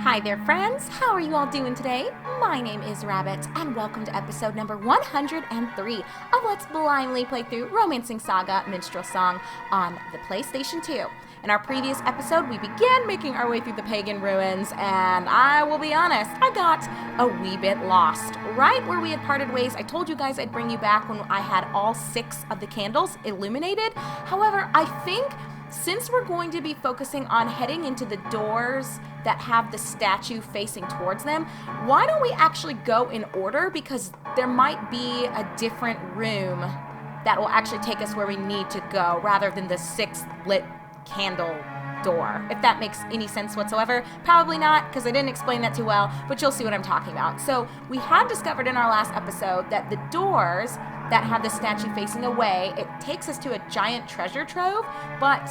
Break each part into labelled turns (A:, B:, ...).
A: Hi there, friends. How are you all doing today? My name is Rabbit, and welcome to episode number 103 of Let's Blindly Play Through Romancing SaGa Minstrel Song on the PlayStation 2. In our previous episode, we began making our way through the pagan ruins, and I will be honest, I got a wee bit lost. Right where we had parted ways, I told you guys I'd bring you back when I had all 6 of the candles illuminated. However, I think since we're going to be focusing on heading into the doors that have the statue facing towards them, why don't we actually go in order? Because there might be a different room that will actually take us where we need to go rather than the 6 lit candle door. If that makes any sense whatsoever. Probably not, because I didn't explain that too well, but you'll see what I'm talking about. So we had discovered in our last episode that the doors that have the statue facing away, it takes us to a giant treasure trove, but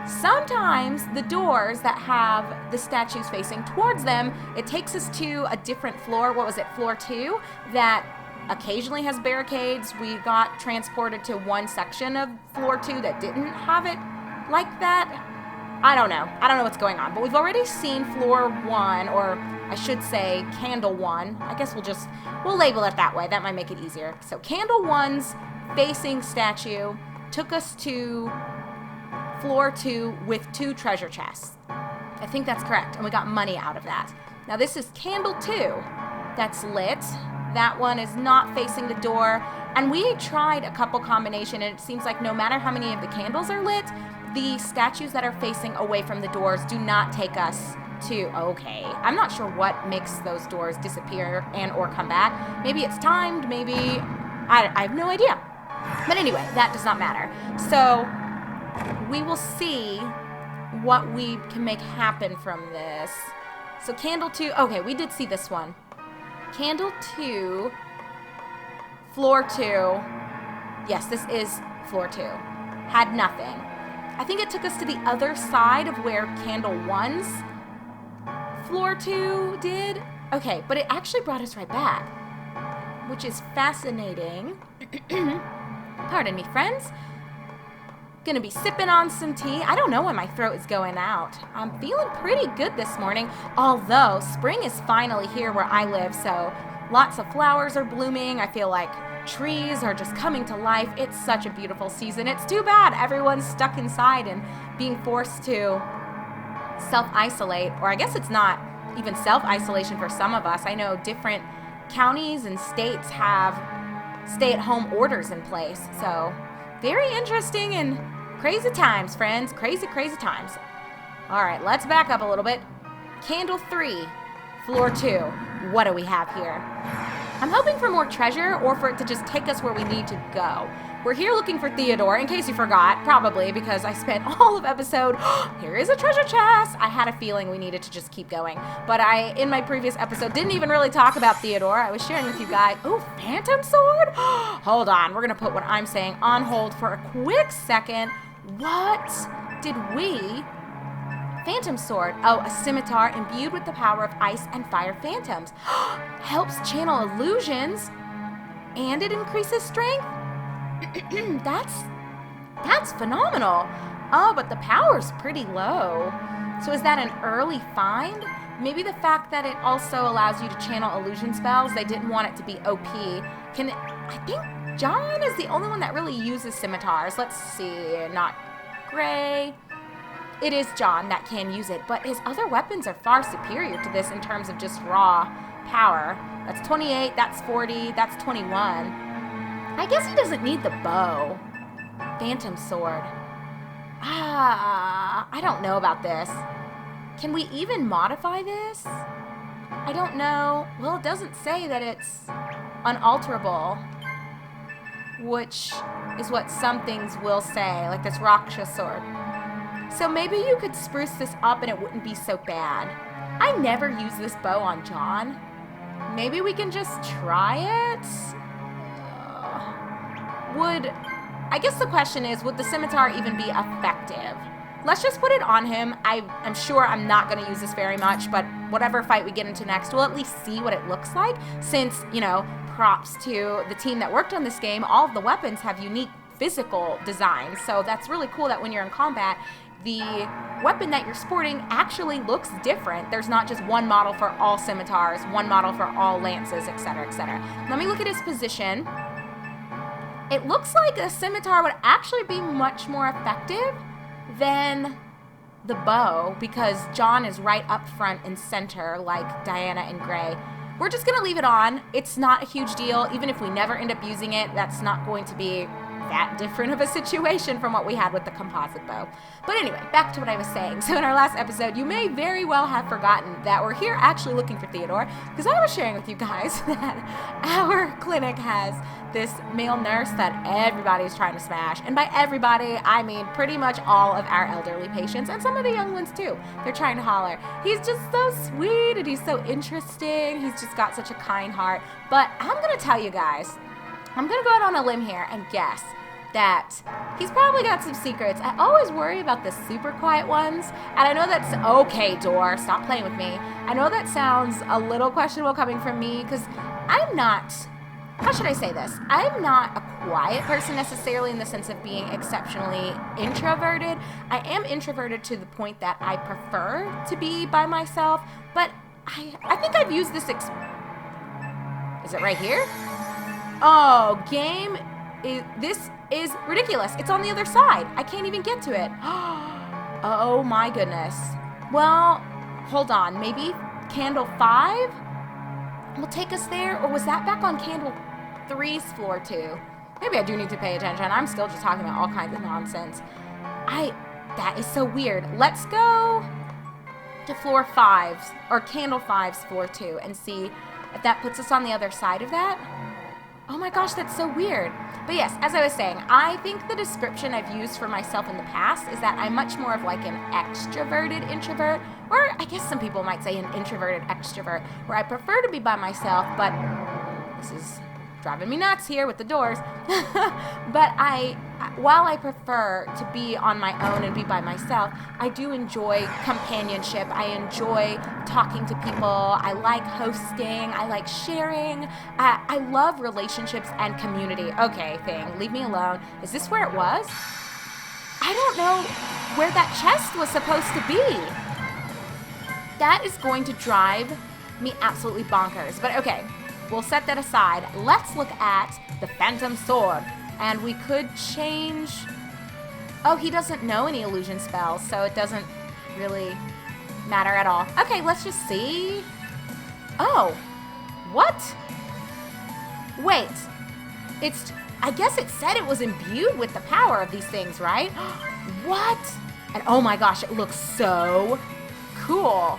A: sometimes the doors that have the statues facing towards them, it takes us to a different floor. What was it, floor 2, that occasionally has barricades. We got transported to one section of floor 2 that didn't have it like that. I don't know what's going on, but we've already seen floor 1, or I should say candle 1. I guess we'll label it that way. That might make it easier. So candle 1's facing statue took us to floor 2 with 2 treasure chests. I think that's correct, and we got money out of that. Now this is candle 2 that's lit. That one is not facing the door, and we tried a couple combination, and it seems like no matter how many of the candles are lit, the statues that are facing away from the doors do not take us to, okay, I'm not sure what makes those doors disappear and or come back. Maybe it's timed, maybe, I have no idea. But anyway, that does not matter. So we will see what we can make happen from this. So candle 2, okay, we did see this one. Candle 2, floor 2, yes, this is floor 2, had nothing. I think it took us to the other side of where candle 1's floor 2 did. Okay, but it actually brought us right back, which is fascinating. Pardon me, friends. Gonna be sipping on some tea. I don't know why my throat is going out. I'm feeling pretty good this morning, although spring is finally here where I live, so lots of flowers are blooming. I feel like trees are just coming to life. It's such a beautiful season. It's too bad everyone's stuck inside and being forced to self-isolate, or I guess it's not even self-isolation for some of us. I know different counties and states have stay-at-home orders in place, so very interesting and crazy times, friends. Crazy, crazy times. All right, let's back up a little bit. Candle 3, floor 2. What do we have here? I'm hoping for more treasure or for it to just take us where we need to go. We're here looking for Theodore, in case you forgot, probably because I spent all of episode, here is a treasure chest. I had a feeling we needed to just keep going. But in my previous episode, didn't even really talk about Theodore. I was sharing with you guys, oh, phantom sword? Hold on, we're gonna put what I'm saying on hold for a quick second. What did we... Phantom sword. Oh, a scimitar imbued with the power of ice and fire phantoms. Helps channel illusions, and it increases strength. That's phenomenal. Oh, but the power's pretty low. So is that an early find? Maybe the fact that it also allows you to channel illusion spells, they didn't want it to be OP. I think John is the only one that really uses scimitars. Let's see, not Gray. It is John that can use it, but his other weapons are far superior to this in terms of just raw power. That's 28, that's 40, that's 21. I guess he doesn't need the bow. Phantom sword. I don't know about this. Can we even modify this? I don't know. Well, it doesn't say that it's unalterable, which is what some things will say, like this Raksha sword. So maybe you could spruce this up and it wouldn't be so bad. I never use this bow on John. Maybe we can just try it? I guess the question is, would the scimitar even be effective? Let's just put it on him. I'm sure I'm not going to use this very much, but whatever fight we get into next, we'll at least see what it looks like, since, props to the team that worked on this game, all of the weapons have unique physical designs, so that's really cool that when you're in combat, the weapon that you're sporting actually looks different. There's not just one model for all scimitars, one model for all lances, etc., etc. Let me look at his position. It looks like a scimitar would actually be much more effective than the bow, because John is right up front and center like Diana and Gray. We're just gonna leave it on. It's not a huge deal. Even if we never end up using it, that's not going to be that different of a situation from what we had with the composite bow. But anyway, back to what I was saying. So in our last episode, you may very well have forgotten that we're here actually looking for Theodore, because I was sharing with you guys that our clinic has this male nurse that everybody's trying to smash. And by everybody, I mean pretty much all of our elderly patients, and some of the young ones too. They're trying to holler. He's just so sweet, and he's so interesting. He's just got such a kind heart. But I'm going to tell you guys, I'm going to go out on a limb here and guess that he's probably got some secrets. I always worry about the super quiet ones, and I know that's okay, Door, stop playing with me. I know that sounds a little questionable coming from me, because I'm not, how should I say this? I'm not a quiet person necessarily in the sense of being exceptionally introverted. I am introverted to the point that I prefer to be by myself, but I think I've used this is it right here? Oh, game is, this is ridiculous. It's on the other side. I can't even get to it. Oh my goodness. Well, hold on. Maybe candle 5 will take us there? Or was that back on candle 3's floor too? Maybe I do need to pay attention. I'm still just talking about all kinds of nonsense. That is so weird. Let's go to floor 5's, or candle 5's floor 2, and see if that puts us on the other side of that. Oh my gosh, that's so weird. But yes, as I was saying, I think the description I've used for myself in the past is that I'm much more of like an extroverted introvert, or I guess some people might say an introverted extrovert, where I prefer to be by myself, but this is driving me nuts here with the doors. But while I prefer to be on my own and be by myself, I do enjoy companionship. I enjoy talking to people. I like hosting. I like sharing. I love relationships and community. Okay, thing, leave me alone. Is this where it was? I don't know where that chest was supposed to be. That is going to drive me absolutely bonkers. But okay, we'll set that aside. Let's look at the Phantom Sword. And we could change... Oh, he doesn't know any illusion spells, so it doesn't really matter at all. Okay, let's just see. Oh, what? Wait, I guess it said it was imbued with the power of these things, right? What? And oh my gosh, it looks so cool.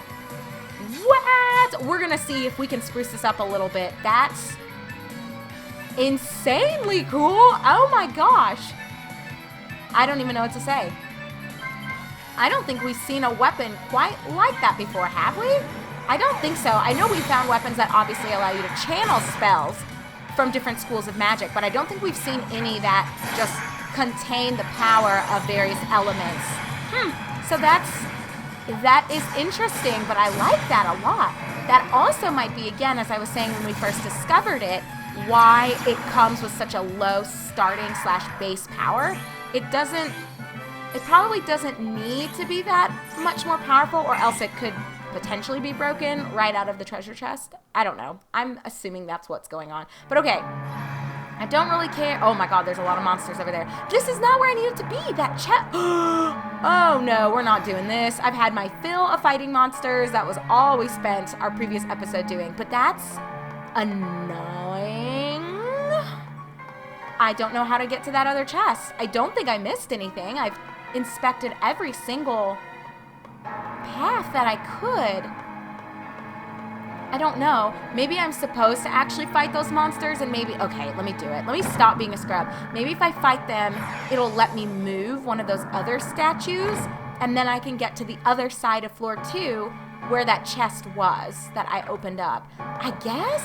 A: What? We're gonna see if we can spruce this up a little bit. That's insanely cool. Oh my gosh. I don't even know what to say. I don't think we've seen a weapon quite like that before, have we? I don't think so. I know we found weapons that obviously allow you to channel spells from different schools of magic, but I don't think we've seen any that just contain the power of various elements. So that is interesting, but I like that a lot. That also might be, again, as I was saying when we first discovered it, why it comes with such a low starting / base power. It probably doesn't need to be that much more powerful, or else it could potentially be broken right out of the treasure chest. I don't know. I'm assuming that's what's going on. But okay, I don't really care. Oh my god, there's a lot of monsters over there. This is not where I needed to be. That chest. Oh no, we're not doing this. I've had my fill of fighting monsters. That was all we spent our previous episode doing. But that's annoying. I don't know how to get to that other chest. I don't think I missed anything. I've inspected every single path that I could. I don't know. Maybe I'm supposed to actually fight those monsters, and maybe... Okay, let me do it. Let me stop being a scrub. Maybe if I fight them, it'll let me move one of those other statues, and then I can get to the other side of floor 2 where that chest was that I opened up. I guess?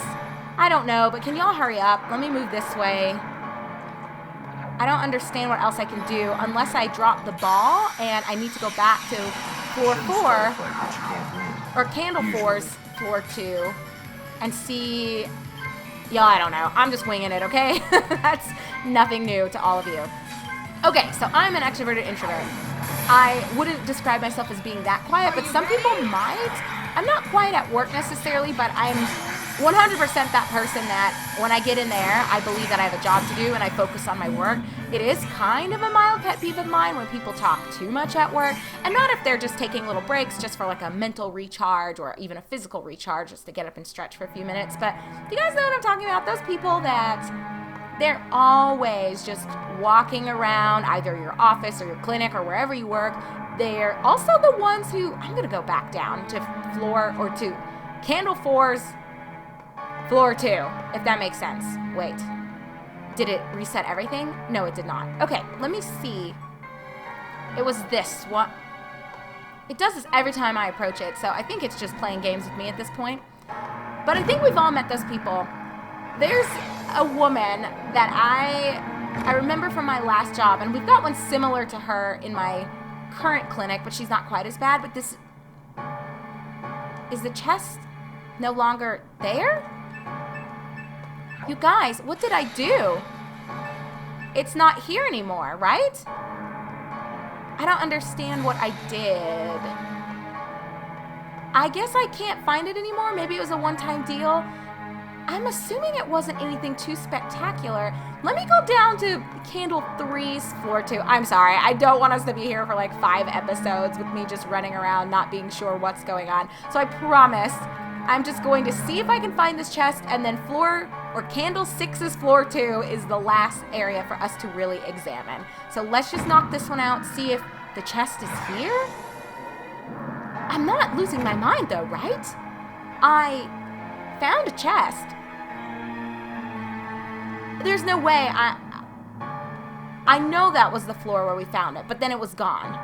A: I don't know, but can y'all hurry up? Let me move this way. I don't understand what else I can do unless I drop the ball and I need to go back to floor 4 or candle 4's floor 2 and see. Yeah, I don't know. I'm just winging it, okay? That's nothing new to all of you. Okay, so I'm an extroverted introvert. I wouldn't describe myself as being that quiet, but some people might. I'm not quiet at work necessarily, but I'm 100% that person that when I get in there, I believe that I have a job to do and I focus on my work. It is kind of a mild pet peeve of mine when people talk too much at work, and not if they're just taking little breaks just for like a mental recharge or even a physical recharge just to get up and stretch for a few minutes. But do you guys know what I'm talking about? Those people that they're always just walking around either your office or your clinic or wherever you work. They're also the ones who, I'm going to go back down to floor or to candle 4's floor 2, if that makes sense. Wait, did it reset everything? No, it did not. Okay, let me see. It was this. What? It does this every time I approach it, so I think it's just playing games with me at this point. But I think we've all met those people. There's a woman that I remember from my last job, and we've got one similar to her in my current clinic, but she's not quite as bad. But this is the chest no longer there? You guys, what did I do? It's not here anymore, right? I don't understand what I did. I guess I can't find it anymore. Maybe it was a one-time deal. I'm assuming it wasn't anything too spectacular. Let me go down to candle 3's floor 2. I'm sorry, I don't want us to be here for like 5 episodes with me just running around not being sure what's going on. So I promise I'm just going to see if I can find this chest, and then candle 6's floor 2 is the last area for us to really examine. So let's just knock this one out, see if the chest is here. I'm not losing my mind though, right? I found a chest. There's no way. I know that was the floor where we found it, but then it was gone.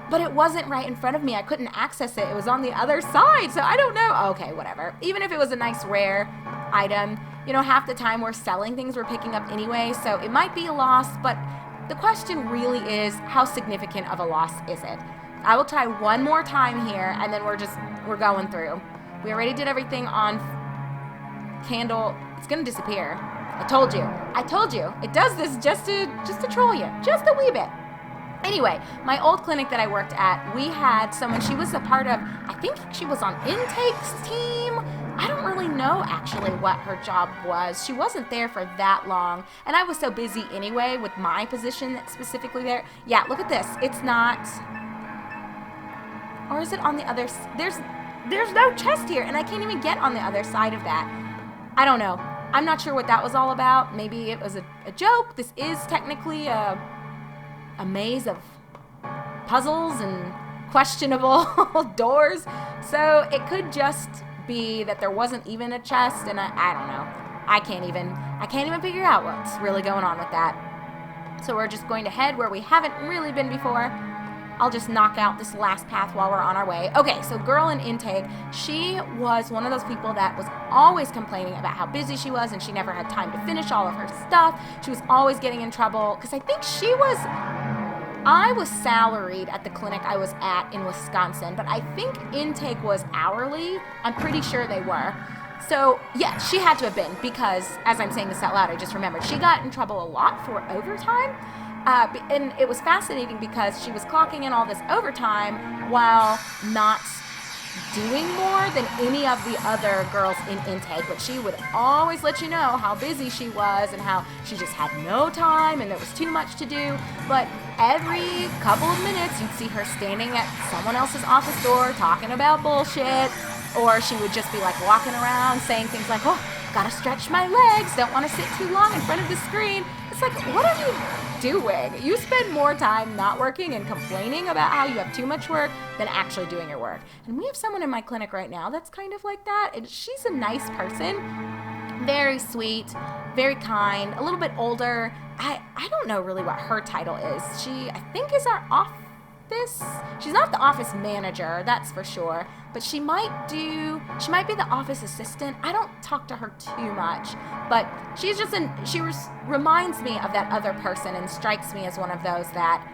A: But it wasn't right in front of me. I couldn't access it. It was on the other side, so I don't know. Okay, whatever. Even if it was a nice rare item, you know, half the time we're selling things we're picking up anyway, so it might be a loss, but the question really is, how significant of a loss is it? I will try one more time here, and then we're going through. We already did everything on candle. It's gonna disappear. I told you. It does this just to troll you, just a wee bit. Anyway, my old clinic that I worked at, we had someone, she was a part of, I think she was on intakes team. I don't really know actually what her job was. She wasn't there for that long, and I was so busy anyway with my position specifically there. Yeah, look at this. It's not, or is it on the other, there's no chest here, and I can't even get on the other side of that. I don't know. I'm not sure what that was all about. Maybe it was a joke. This is technically a maze of puzzles and questionable doors. So it could just be that there wasn't even a chest, and I don't know. I can't even figure out what's really going on with that. So we're just going to head where we haven't really been before. I'll just knock out this last path while we're on our way. Okay, so girl in intake, she was one of those people that was always complaining about how busy she was and she never had time to finish all of her stuff. She was always getting in trouble because I think I was salaried at the clinic I was at in Wisconsin, but I think intake was hourly. I'm pretty sure they were. So, yeah, she had to have been because, as I'm saying this out loud, I just remembered, she got in trouble a lot for overtime. And it was fascinating because she was clocking in all this overtime while not doing more than any of the other girls in intake, but she would always let you know how busy she was and how she just had no time and there was too much to do. But every couple of minutes you'd see her standing at someone else's office door talking about bullshit, or she would just be like walking around saying things like, oh, gotta stretch my legs, don't want to sit too long in front of the screen. It's like, what are you doing? You spend more time not working and complaining about how you have too much work than actually doing your work. And we have someone in my clinic right now that's kind of like that, and she's a nice person, very sweet, very kind, a little bit older. I don't know really what her title is. She, I think, is our office. She's not the office manager, that's for sure, but she might be the office assistant. I don't talk to her too much, but she's just reminds me of that other person and strikes me as one of those that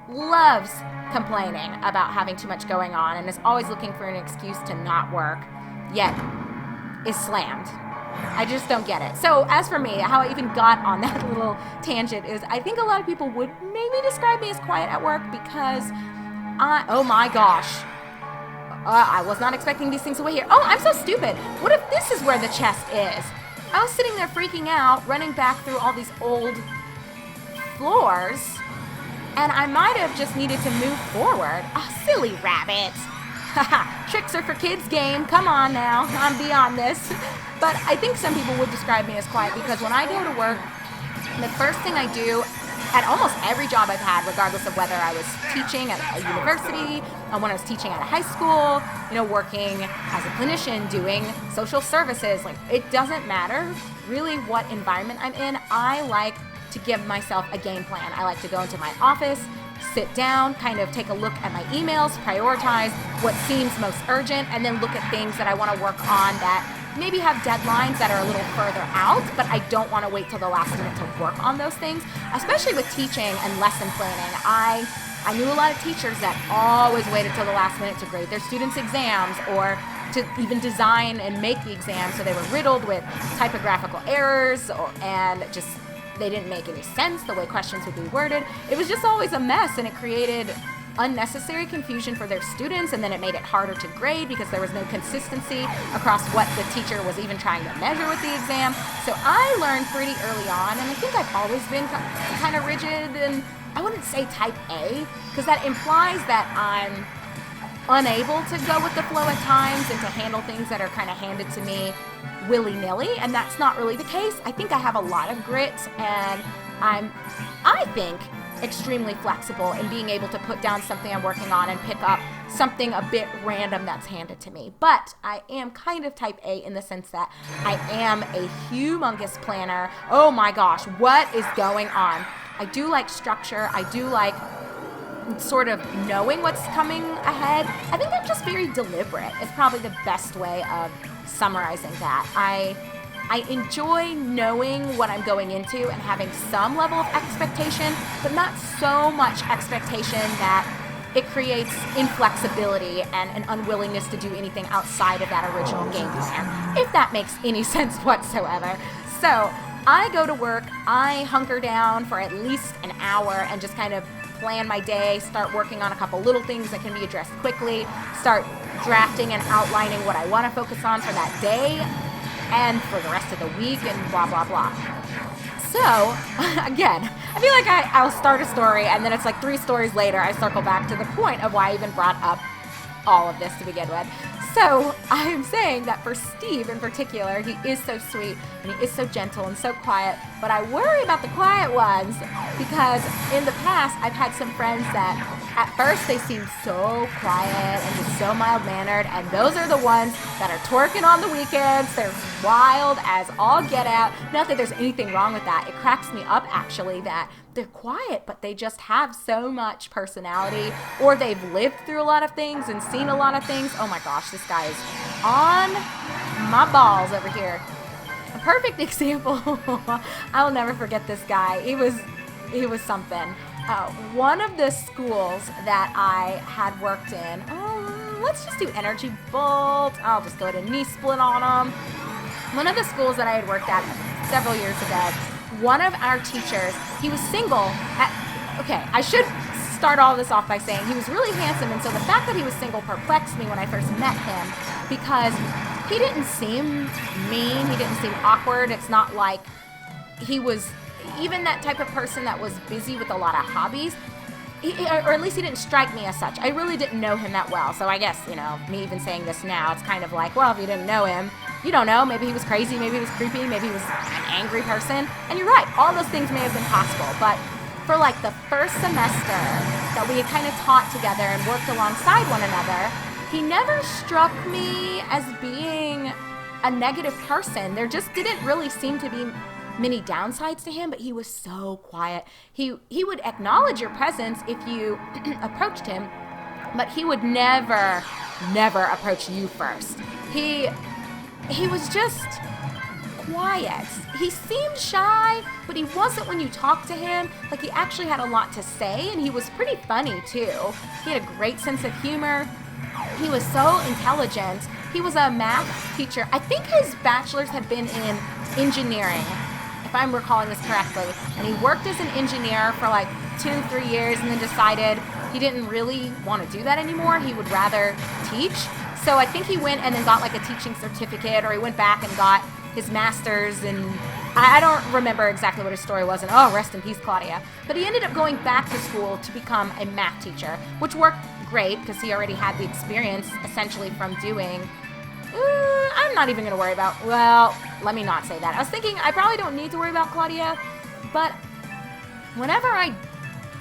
A: loves complaining about having too much going on and is always looking for an excuse to not work, yet is slammed I just don't get it. So as for me, how I even got on that little tangent is I think a lot of people would maybe describe me as quiet at work because oh my gosh. I was not expecting these things away here. Oh, I'm so stupid. What if this is where the chest is? I was sitting there freaking out, running back through all these old floors, and I might have just needed to move forward. Oh, silly rabbit. Haha, tricks are for kids game. Come on now, I'm beyond this. But I think some people would describe me as quiet because when I go to work, the first thing I do at almost every job I've had, regardless of whether I was teaching at a university, or when I was teaching at a high school, working as a clinician, doing social services, like it doesn't matter really what environment I'm in. I like to give myself a game plan. I like to go into my office, sit down, kind of take a look at my emails, prioritize what seems most urgent, and then look at things that I want to work on that maybe have deadlines that are a little further out, but I don't want to wait till the last minute to work on those things, especially with teaching and lesson planning. I knew a lot of teachers that always waited till the last minute to grade their students' exams or to even design and make the exam, so they were riddled with typographical errors and just they didn't make any sense the way questions would be worded. It was just always a mess, and it created unnecessary confusion for their students, and then it made it harder to grade because there was no consistency across what the teacher was even trying to measure with the exam. So I learned pretty early on, and I think I've always been kind of rigid, and I wouldn't say type A, because that implies that I'm unable to go with the flow at times and to handle things that are kind of handed to me willy-nilly, and that's not really the case. I think I have a lot of grit, and I think, extremely flexible in being able to put down something I'm working on and pick up something a bit random that's handed to me. But I am kind of type A in the sense that I am a humongous planner. Oh my gosh, what is going on? I do like structure. I do like sort of knowing what's coming ahead. I think I'm just very deliberate. It's probably the best way of summarizing that. I enjoy knowing what I'm going into and having some level of expectation, but not so much expectation that it creates inflexibility and an unwillingness to do anything outside of that original game plan, if that makes any sense whatsoever. So I go to work, I hunker down for at least an hour and just kind of plan my day, start working on a couple little things that can be addressed quickly, start drafting and outlining what I want to focus on for that day and for the rest of the week and blah, blah, blah. So, again, I feel like I'll start a story and then it's like 3 stories later I circle back to the point of why I even brought up all of this to begin with. So, I'm saying that for Steve in particular, he is so sweet and he is so gentle and so quiet, but I worry about the quiet ones because in the past I've had some friends that at first they seem so quiet and just so mild-mannered, and those are the ones that are twerking on the weekends. They're wild as all get out. Not that there's anything wrong with that. It cracks me up, actually, that they're quiet, but they just have so much personality, or they've lived through a lot of things and seen a lot of things. Oh my gosh, this guy is on my balls over here. A perfect example. I will never forget this guy. He was something. One of the schools that I had worked in, let's just do Energy Bolt. I'll just go to knee split on them. One of the schools that I had worked at several years ago, one of our teachers, he was single. Okay, I should start all this off by saying he was really handsome, and so the fact that he was single perplexed me when I first met him because he didn't seem mean, he didn't seem awkward. It's not like he was even that type of person that was busy with a lot of hobbies, or at least he didn't strike me as such. I really didn't know him that well, so I guess, me even saying this now, it's kind of like, well, if you didn't know him, you don't know. Maybe he was crazy, maybe he was creepy, maybe he was an angry person, and you're right, all those things may have been possible, but for like the first semester that we had kind of taught together and worked alongside one another, he never struck me as being a negative person. There just didn't really seem to be many downsides to him, but he was so quiet. He would acknowledge your presence if you approached him, but he would never approach you first. He was just quiet. He seemed shy, but he wasn't when you talked to him. Like, he actually had a lot to say, and he was pretty funny too. He had a great sense of humor. He was so intelligent. He was a math teacher. I think his bachelor's had been in engineering, if I'm recalling this correctly. And he worked as an engineer for like 2-3 years and then decided he didn't really want to do that anymore. He would rather teach. So I think he went and then got like a teaching certificate, or he went back and got his master's, and I don't remember exactly what his story was, and oh, rest in peace, Claudia. But he ended up going back to school to become a math teacher, which worked great because he already had the experience essentially from doing, I'm not even going to worry about, well, let me not say that. I was thinking I probably don't need to worry about Claudia, but whenever I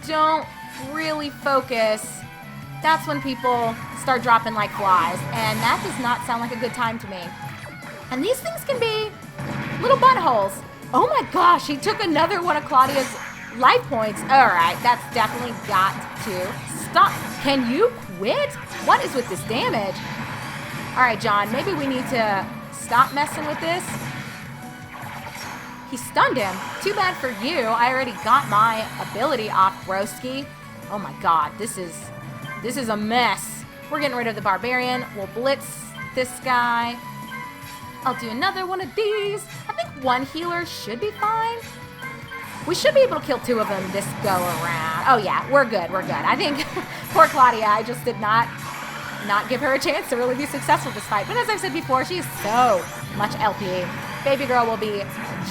A: don't really focus, that's when people start dropping like flies, and that does not sound like a good time to me. And these things can be little buttholes. Oh my gosh, he took another one of Claudia's life points. All right, that's definitely got to stop. Can you quit? What is with this damage? All right, John, maybe we need to stop messing with this. He stunned him. Too bad for you. I already got my ability off, broski. Oh my god, this is a mess. We're getting rid of the barbarian. We'll blitz this guy. I'll do another one of these. I think one healer should be fine. We should be able to kill 2 of them this go around. Oh yeah, we're good, we're good. I think poor Claudia, I just did not give her a chance to really be successful this fight. But as I've said before, she is so much LP. Baby girl will be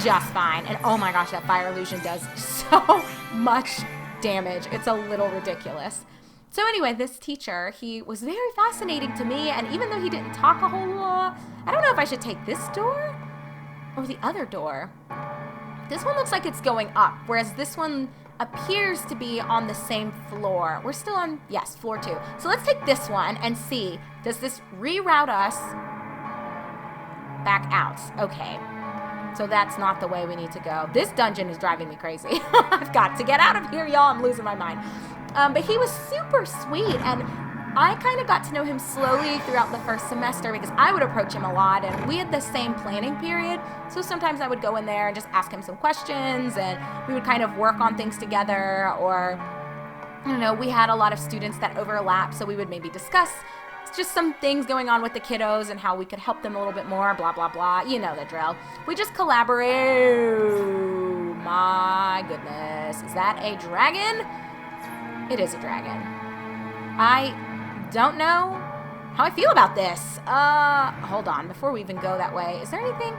A: just fine. And oh my gosh, that fire illusion does so much damage. It's a little ridiculous. So anyway, this teacher, he was very fascinating to me, and even though he didn't talk a whole lot, I don't know if I should take this door or the other door. This one looks like it's going up, whereas this one appears to be on the same floor. We're still on, yes, floor 2. So let's take this one and see, does this reroute us back out? Okay, so that's not the way we need to go. This dungeon is driving me crazy. I've got to get out of here, y'all. I'm losing my mind. But he was super sweet, and I kind of got to know him slowly throughout the first semester because I would approach him a lot, and we had the same planning period. So sometimes I would go in there and just ask him some questions, and we would kind of work on things together, or, I don't know, we had a lot of students that overlap, so we would maybe discuss just some things going on with the kiddos and how we could help them a little bit more, blah, blah, blah. You know the drill. We just collaborate. Oh, my goodness. Is that a dragon? It is a dragon. I don't know how I feel about this. Hold on. Before we even go that way, is there anything?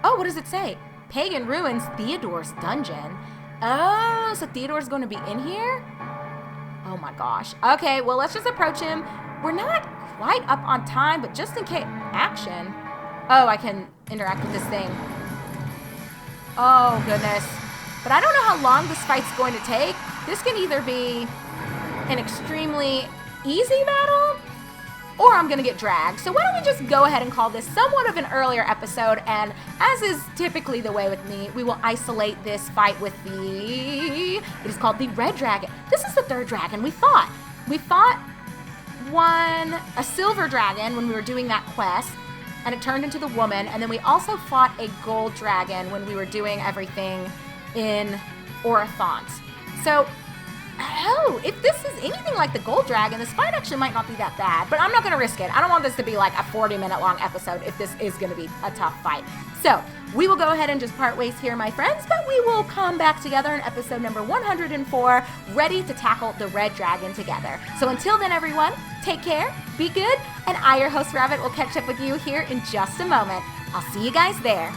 A: Oh, what does it say? Pagan ruins Theodore's dungeon. Oh, so Theodore's going to be in here? Oh my gosh. Okay, well, let's just approach him. We're not quite up on time, but just in case. Action. Oh, I can interact with this thing. Oh, goodness. But I don't know how long this fight's going to take. This can either be an extremely easy battle, or I'm gonna get dragged. So why don't we just go ahead and call this somewhat of an earlier episode, and as is typically the way with me, we will isolate this fight with it is called the red dragon. This is the 3rd dragon we fought. We fought a silver dragon when we were doing that quest, and it turned into the woman, and then we also fought a gold dragon when we were doing everything in Orathont. So, oh, if this is anything like the gold dragon, this fight actually might not be that bad, but I'm not going to risk it. I don't want this to be like a 40-minute long episode if this is going to be a tough fight. So, we will go ahead and just part ways here, my friends, but we will come back together in episode number 104, ready to tackle the red dragon together. So until then, everyone, take care, be good, and I, your host, Rabbit, will catch up with you here in just a moment. I'll see you guys there.